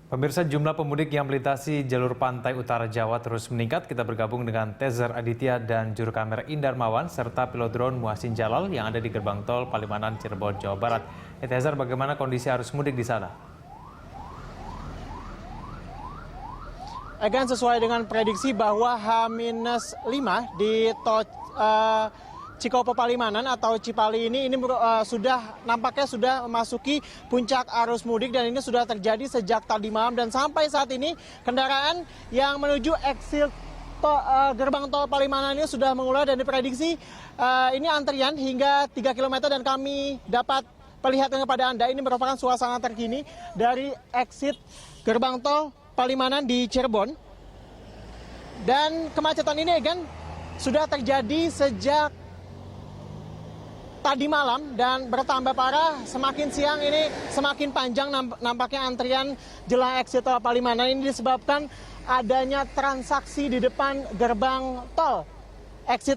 Pemirsa, jumlah pemudik yang melintasi jalur pantai utara Jawa terus meningkat. Kita bergabung dengan Tezer Aditya dan juru kamera Indar Mawan serta pilot drone Muhsin Jalal yang ada di gerbang tol Palimanan, Cirebon, Jawa Barat. Tezer, bagaimana kondisi arus mudik di sana? Egan, sesuai dengan prediksi bahwa H-5 di tol Cikopo Palimanan atau Cipali ini nampaknya sudah memasuki puncak arus mudik dan ini sudah terjadi sejak tadi malam dan sampai saat ini kendaraan yang menuju exit gerbang tol Palimanan ini sudah mengular dan diprediksi ini antrian hingga 3 km dan kami dapat perlihatkan kepada Anda ini merupakan suasana terkini dari exit gerbang tol Palimanan di Cirebon. Dan kemacetan ini Egan sudah terjadi sejak tadi malam dan bertambah parah. Semakin siang ini semakin panjang nampaknya antrian jelang exit tol Palimanan. Ini disebabkan adanya transaksi di depan gerbang tol exit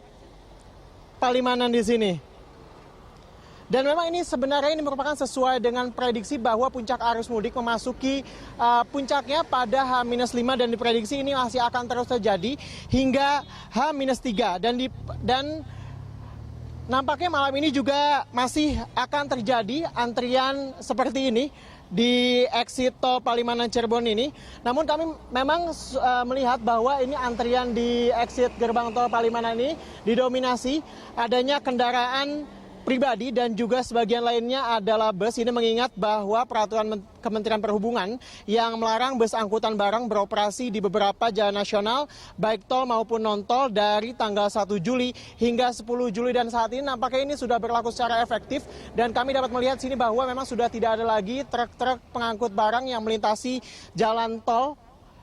Palimanan di sini. Dan memang ini sebenarnya merupakan sesuai dengan prediksi bahwa puncak arus mudik memasuki puncaknya pada H-5 dan diprediksi ini masih akan terus terjadi hingga H-3 dan nampaknya malam ini juga masih akan terjadi antrian seperti ini di exit tol Palimanan Cirebon ini. Namun kami memang melihat bahwa ini antrian di exit gerbang tol Palimanan ini didominasi adanya kendaraan pribadi dan juga sebagian lainnya adalah bus. Ini mengingat bahwa peraturan Kementerian Perhubungan yang melarang bus angkutan barang beroperasi di beberapa jalan nasional baik tol maupun non-tol dari tanggal 1 Juli hingga 10 Juli dan saat ini nampaknya ini sudah berlaku secara efektif dan kami dapat melihat sini bahwa memang sudah tidak ada lagi truk-truk pengangkut barang yang melintasi jalan tol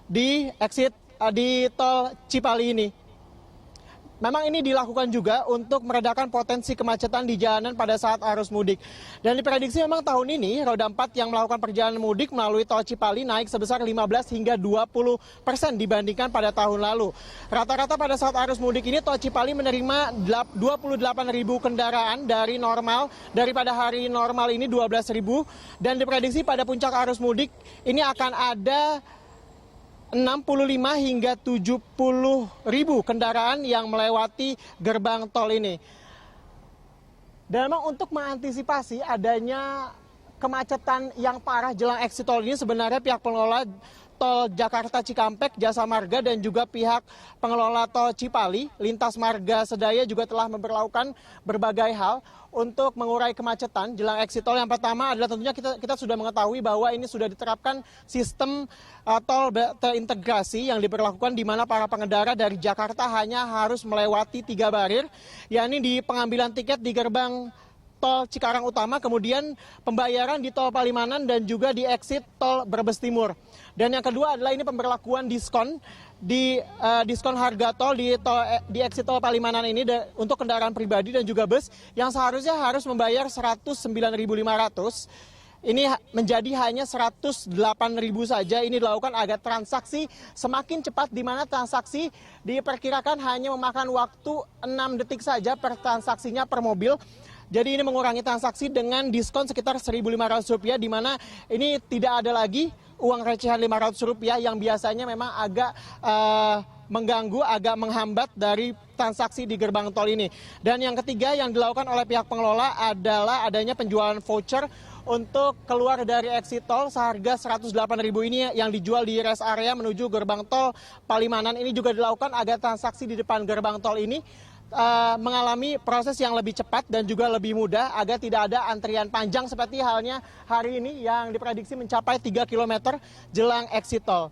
di exit di tol Cipali ini. Memang ini dilakukan juga untuk meredakan potensi kemacetan di jalanan pada saat arus mudik. Dan diprediksi memang tahun ini roda 4 yang melakukan perjalanan mudik melalui tol Cipali naik sebesar 15 hingga 20% dibandingkan pada tahun lalu. Rata-rata pada saat arus mudik ini tol Cipali menerima 28.000 kendaraan daripada hari normal ini 12.000 dan diprediksi pada puncak arus mudik ini akan ada 65 hingga 70 ribu kendaraan yang melewati gerbang tol ini. Dan memang untuk mengantisipasi adanya kemacetan yang parah jelang exit tol ini sebenarnya pihak pengelola tol Jakarta Cikampek, Jasa Marga dan juga pihak pengelola tol Cipali, Lintas Marga Sedaya juga telah memberlakukan berbagai hal untuk mengurai kemacetan jelang exit tol. Yang pertama adalah tentunya kita sudah mengetahui bahwa ini sudah diterapkan sistem tol terintegrasi yang diberlakukan di mana para pengendara dari Jakarta hanya harus melewati 3 barir, yakni di pengambilan tiket di gerbang tol Cikarang Utama, kemudian pembayaran di tol Palimanan dan juga di exit tol Brebes Timur. Dan yang kedua adalah ini pemberlakuan diskon diskon harga tol di exit tol Palimanan ini untuk kendaraan pribadi dan juga bus yang seharusnya harus membayar 109.500. Ini menjadi hanya 108.000 saja. Ini dilakukan agar transaksi semakin cepat di mana transaksi diperkirakan hanya memakan waktu 6 detik saja per transaksinya per mobil. Jadi ini mengurangi transaksi dengan diskon sekitar Rp1.500 di mana ini tidak ada lagi uang recehan Rp500 yang biasanya memang agak mengganggu, agak menghambat dari transaksi di gerbang tol ini. Dan yang ketiga yang dilakukan oleh pihak pengelola adalah adanya penjualan voucher untuk keluar dari exit tol seharga Rp108.000 ini yang dijual di rest area menuju gerbang tol Palimanan. Ini juga dilakukan agar transaksi di depan gerbang tol ini mengalami proses yang lebih cepat dan juga lebih mudah agar tidak ada antrian panjang seperti halnya hari ini yang diprediksi mencapai 3 km jelang exit tol.